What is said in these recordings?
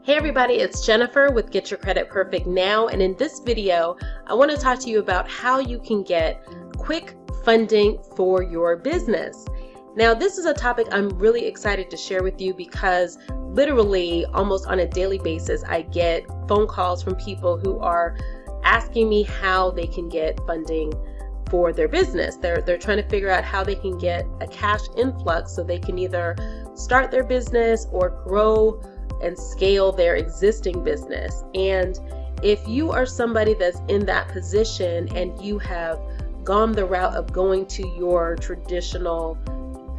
Hey everybody, it's Jennifer with Get Your Credit Perfect Now, and in this video, I want to talk to you about how you can get quick funding for your business. Now, this is a topic I'm really excited to share with you because literally almost on a daily basis, I get phone calls from people who are asking me how they can get funding for their business. They're trying to figure out how they can get a cash influx so they can either start their business or grow and scale their existing business. And if you are somebody that's in that position and you have gone the route of going to your traditional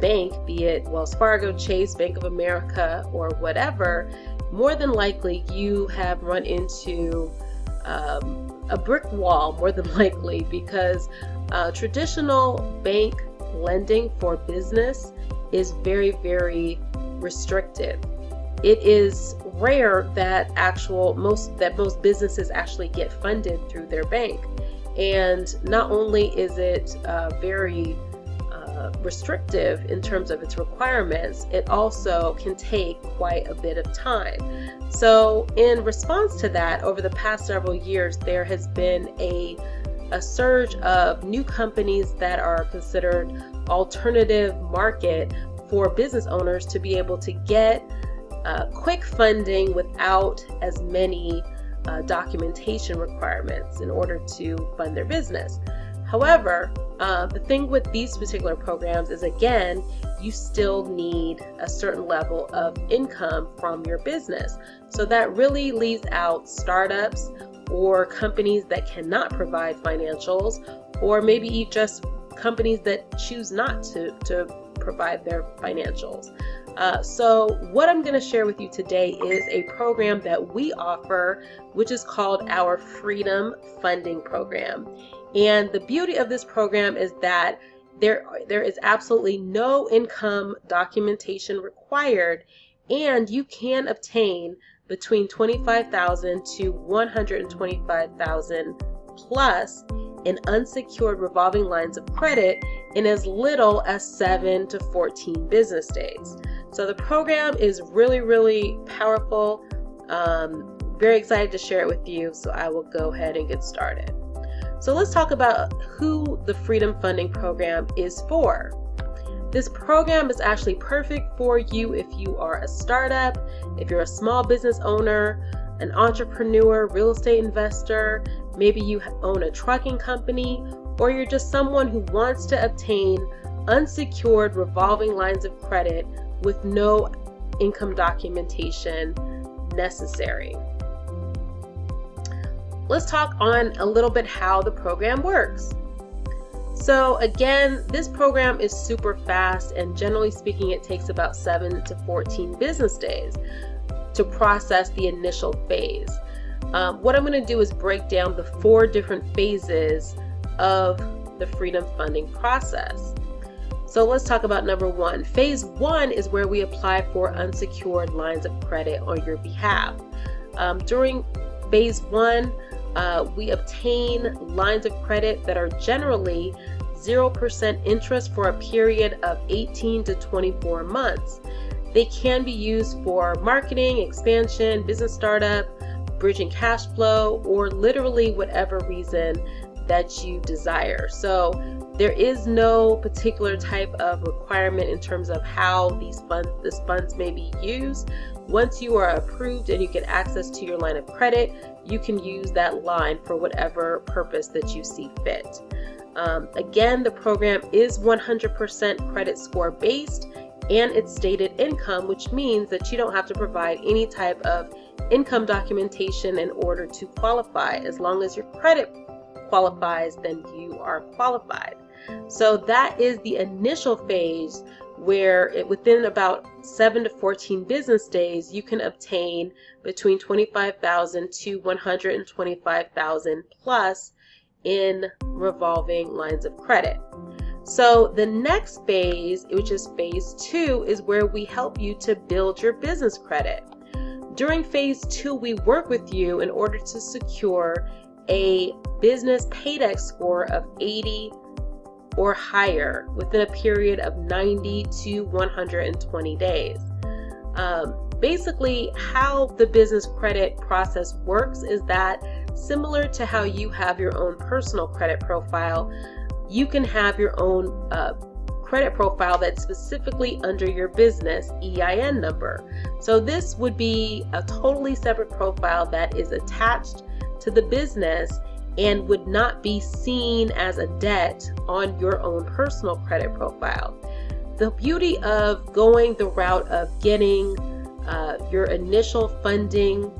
bank, be it Wells Fargo, Chase, Bank of America, or whatever, more than likely you have run into a brick wall, more than likely, because traditional bank lending for business is very, very restrictive. It is rare that most businesses actually get funded through their bank. And not only is it very restrictive in terms of its requirements, it also can take quite a bit of time. So in response to that, over the past several years, there has been a surge of new companies that are considered alternative market for business owners to be able to get quick funding without as many documentation requirements in order to fund their business. However, the thing with these particular programs is, again, you still need a certain level of income from your business. So that really leaves out startups or companies that cannot provide financials, or maybe just companies that choose not to provide their financials. So what I'm going to share with you today is a program that we offer, which is called our Freedom Funding Program. And the beauty of this program is that there is absolutely no income documentation required, and you can obtain between $25,000 to $125,000 plus in unsecured revolving lines of credit in as little as 7 to 14 business days. So the program is really, really powerful. Very excited to share it with you, so I will go ahead and get started. So let's talk about who the Freedom Funding Program is for. This program is actually perfect for you if you are a startup, if you're a small business owner, an entrepreneur, real estate investor, maybe you own a trucking company, or you're just someone who wants to obtain unsecured revolving lines of credit with no income documentation necessary. Let's talk on a little bit how the program works. So again, this program is super fast, and generally speaking, it takes about 7 to 14 business days to process the initial phase. What I'm going to do is break down the 4 different phases of the Freedom Funding process. So let's talk about number 1. Phase 1 is where we apply for unsecured lines of credit on your behalf. During phase 1, we obtain lines of credit that are generally 0% interest for a period of 18 to 24 months. They can be used for marketing, expansion, business startup, bridging cash flow, or literally whatever reason that you desire. So there is no particular type of requirement in terms of how these funds may be used. Once you are approved and you get access to your line of credit, you can use that line for whatever purpose that you see fit. Again, the program is 100% credit score based, and it's stated income, which means that you don't have to provide any type of income documentation in order to qualify. As long as your credit qualifies, then you are qualified. So that is the initial phase where within about 7 to 14 business days, you can obtain between $25,000 to $125,000 plus in revolving lines of credit. So the next phase, which is phase 2, is where we help you to build your business credit. During phase 2, we work with you in order to secure a business PAYDEX score of 80 or higher within a period of 90 to 120 days. basically how the business credit process works is that similar to how you have your own personal credit profile, you can have your own credit profile that's specifically under your business EIN number. So this would be a totally separate profile that is attached to the business and would not be seen as a debt on your own personal credit profile. The beauty of going the route of getting your initial funding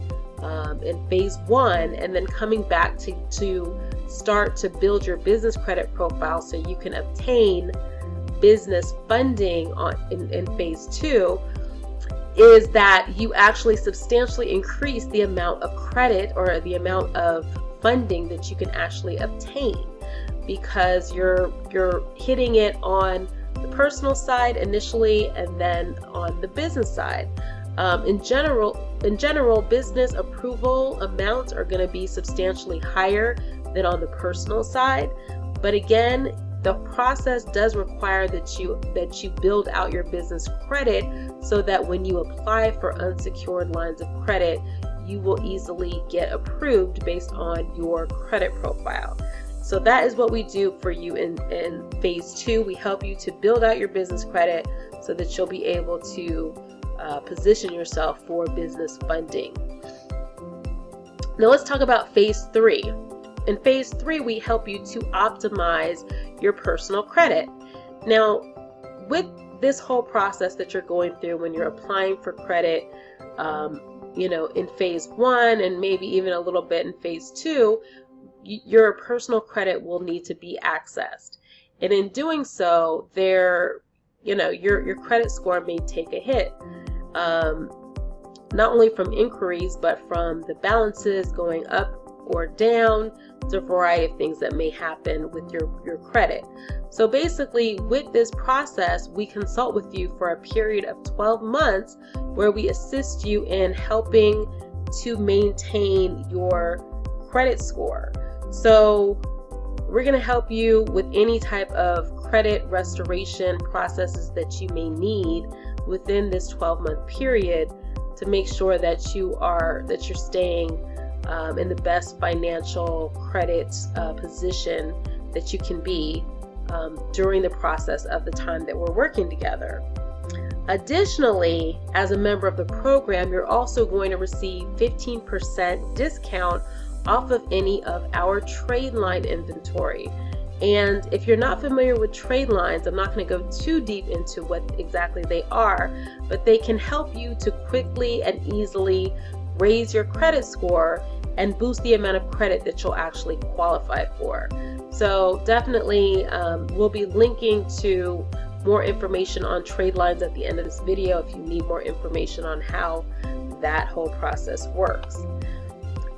in phase 1 and then coming back to start to build your business credit profile so you can obtain business funding in phase 2 is that you actually substantially increase the amount of credit or the amount of funding that you can actually obtain, because you're hitting it on the personal side initially and then on the business side. In general, business approval amounts are going to be substantially higher than on the personal side. But again, the process does require that you build out your business credit so that when you apply for unsecured lines of credit, you will easily get approved based on your credit profile. So that is what we do for you in phase 2. We help you to build out your business credit so that you'll be able to position yourself for business funding. Now let's talk about phase 3. In phase 3, we help you to optimize your personal credit. Now, with this whole process that you're going through when you're applying for credit, in phase 1 and maybe even a little bit in phase 2, your personal credit will need to be accessed. And in doing so, your credit score may take a hit. Not only from inquiries, but from the balances going up or down. It's a variety of things that may happen with your credit. So basically, with this process, we consult with you for a period of 12 months where we assist you in helping to maintain your credit score. So we're going to help you with any type of credit restoration processes that you may need within this 12-month period to make sure that you're staying in the best financial credit position that you can be during the process of the time that we're working together. Additionally, as a member of the program, you're also going to receive 15% discount off of any of our trade line inventory. And if you're not familiar with trade lines, I'm not going to go too deep into what exactly they are, but they can help you to quickly and easily raise your credit score and boost the amount of credit that you'll actually qualify for. So definitely we'll be linking to more information on trade lines at the end of this video if you need more information on how that whole process works.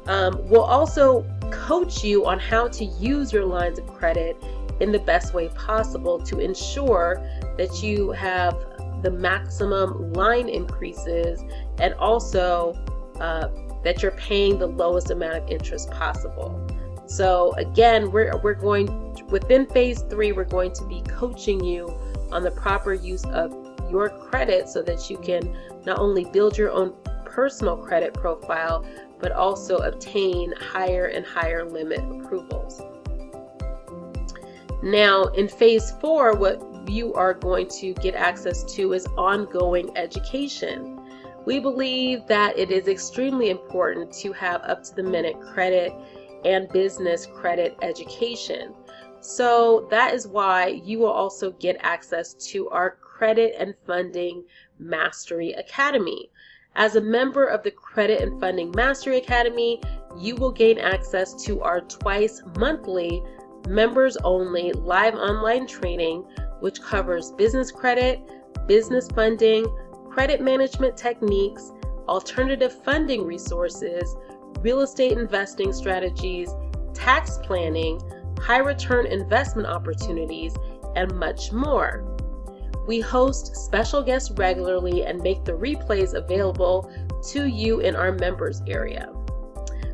We'll also coach you on how to use your lines of credit in the best way possible to ensure that you have the maximum line increases and also that you're paying the lowest amount of interest possible. So again, we're going within phase 3, we're going to be coaching you on the proper use of your credit so that you can not only build your own personal credit profile, but also obtain higher and higher limit approvals. Now, in phase 4, what you are going to get access to is ongoing education. We believe that it is extremely important to have up-to-the-minute credit and business credit education. So that is why you will also get access to our Credit and Funding Mastery Academy. As a member of the Credit and Funding Mastery Academy, you will gain access to our twice monthly members only live online training, which covers business credit, business funding, credit management techniques, alternative funding resources, real estate investing strategies, tax planning, high return investment opportunities, and much more. We host special guests regularly and make the replays available to you in our members area.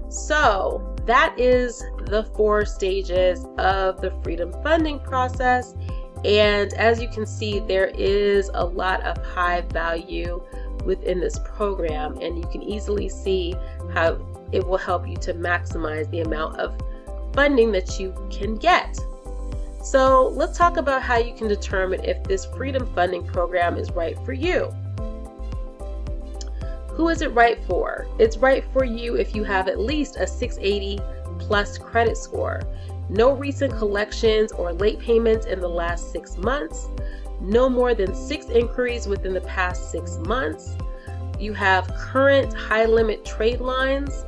So that is the 4 stages of the Freedom Funding process. And as you can see, there is a lot of high value within this program, and you can easily see how it will help you to maximize the amount of funding that you can get. So let's talk about how you can determine if this Freedom Funding program is right for you. Who is it right for? It's right for you if you have at least a 680 plus credit score, no recent collections or late payments in the last 6 months, no more than 6 inquiries within the past 6 months, you have current high limit trade lines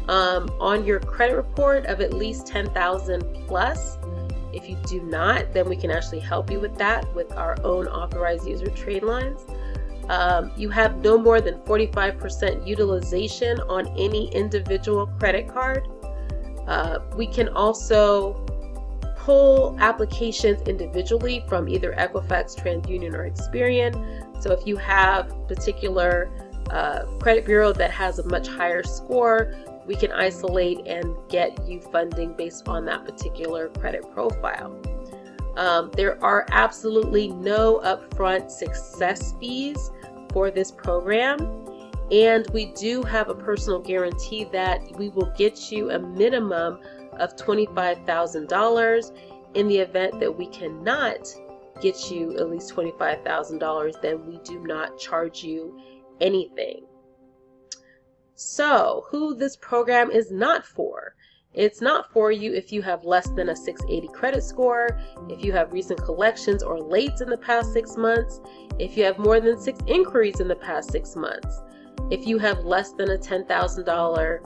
on your credit report of at least 10,000 plus. If you do not, then we can actually help you with that with our own authorized user trade lines. You have no more than 45% utilization on any individual credit card. We can also pull applications individually from either Equifax, TransUnion, or Experian. So if you have a particular credit bureau that has a much higher score, we can isolate and get you funding based on that particular credit profile. There are absolutely no upfront success fees for this program, and we do have a personal guarantee that we will get you a minimum of $25,000. In the event that we cannot get you at least $25,000, then we do not charge you anything. So, who this program is not for? It's not for you if you have less than a 680 credit score, if you have recent collections or lates in the past 6 months, if you have more than 6 inquiries in the past 6 months, if you have less than a $10,000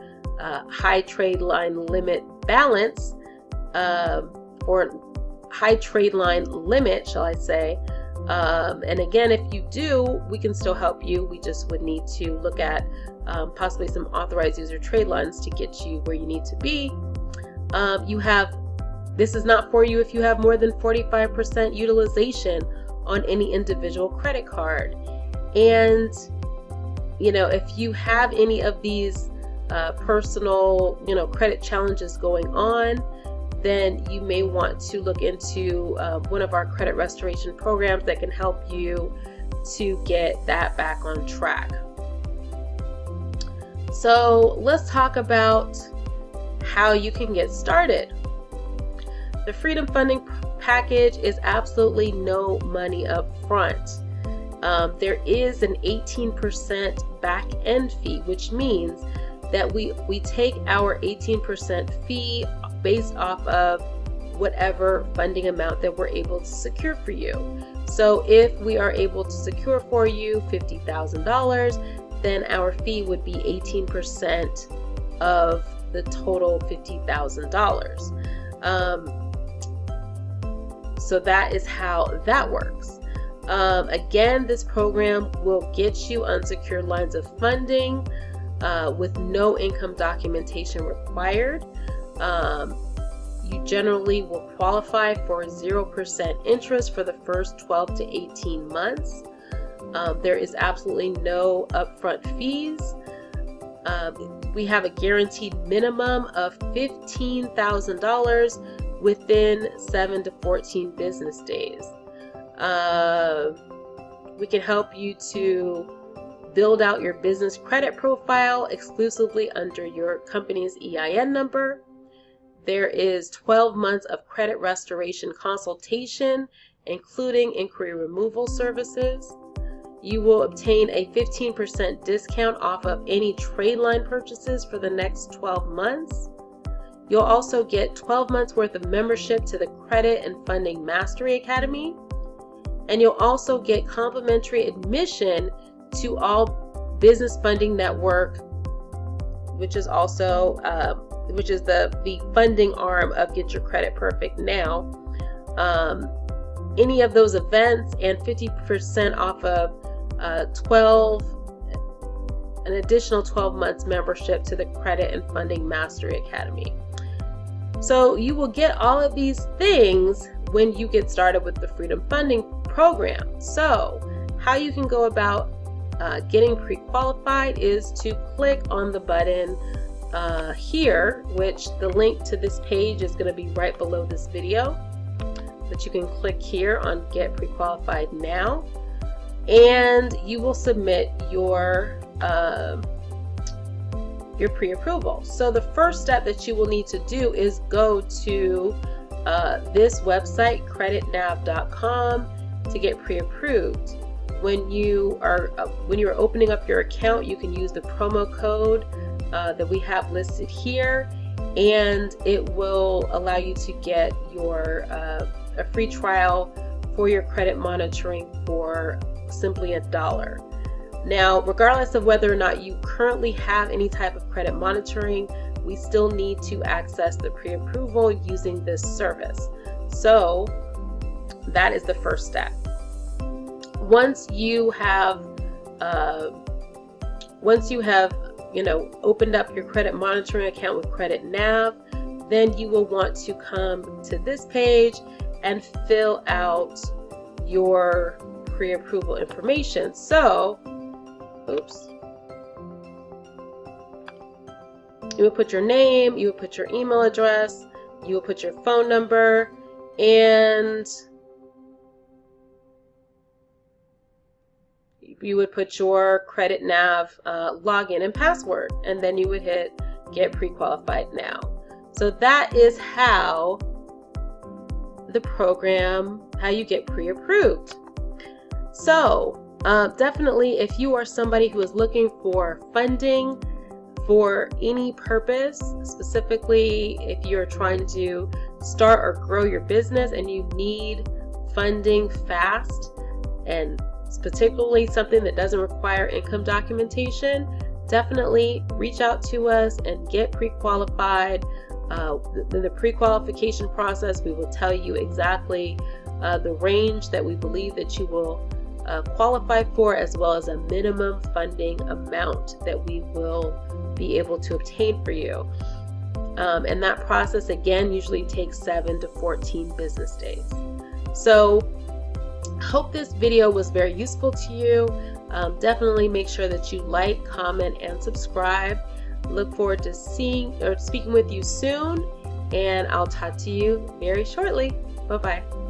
high trade line limit balance, or high trade line limit, shall I say. And again, if you do, we can still help you. We just would need to look at possibly some authorized user trade lines to get you where you need to be. This is not for you if you have more than 45% utilization on any individual credit card. And, if you have any of these personal, credit challenges going on, then you may want to look into one of our credit restoration programs that can help you to get that back on track. So let's talk about how you can get started. The Freedom Funding package is absolutely no money up front. There is an 18% back end fee, which means that we take our 18% fee based off of whatever funding amount that we're able to secure for you. So if we are able to secure for you $50,000, then our fee would be 18% of the total $50,000. So that is how that works. Again, this program will get you unsecured lines of funding with no income documentation required. You generally will qualify for 0% interest for the first 12 to 18 months. There is absolutely no upfront fees. We have a guaranteed minimum of $15,000 within 7 to 14 business days. We can help you to build out your business credit profile exclusively under your company's EIN number. There is 12 months of credit restoration consultation, including inquiry removal services. You will obtain a 15% discount off of any trade line purchases for the next 12 months. You'll also get 12 months worth of membership to the Credit and Funding Mastery Academy. And you'll also get complimentary admission to all Business Funding Network, which is also the funding arm of Get Your Credit Perfect Now. Any of those events, and 50% off of an additional 12 months membership to the Credit and Funding Mastery Academy. So you will get all of these things when you get started with the Freedom Funding program. So how you can go about getting pre-qualified is to click on the button here, which the link to this page is going to be right below this video. that you can click here on Get Pre-Qualified Now, and you will submit your pre-approval. So the first step that you will need to do is go to this website, creditnav.com, to get pre-approved. When you are opening up your account, you can use the promo code that we have listed here, and it will allow you to get your a free trial for your credit monitoring for simply $1. Now, regardless of whether or not you currently have any type of credit monitoring, we still need to access the pre-approval using this service. So that is the first step. Once you have opened up your credit monitoring account with CreditNav, then you will want to come to this page and fill out your pre-approval information. So, you would put your name, you would put your email address, you would put your phone number, and you would put your CreditNav login and password, and then you would hit Get Pre-Qualified Now. So that is how you get pre-approved. So definitely, if you are somebody who is looking for funding for any purpose, specifically if you're trying to start or grow your business and you need funding fast, and particularly something that doesn't require income documentation, definitely reach out to us and get pre-qualified. In the pre-qualification process, we will tell you exactly the range that we believe that you will qualify for, as well as a minimum funding amount that we will be able to obtain for you. And that process, again, usually takes 7 to 14 business days. So hope this video was very useful to you. Definitely make sure that you like, comment, and subscribe. Look forward to speaking with you soon, and I'll talk to you very shortly. Bye-bye.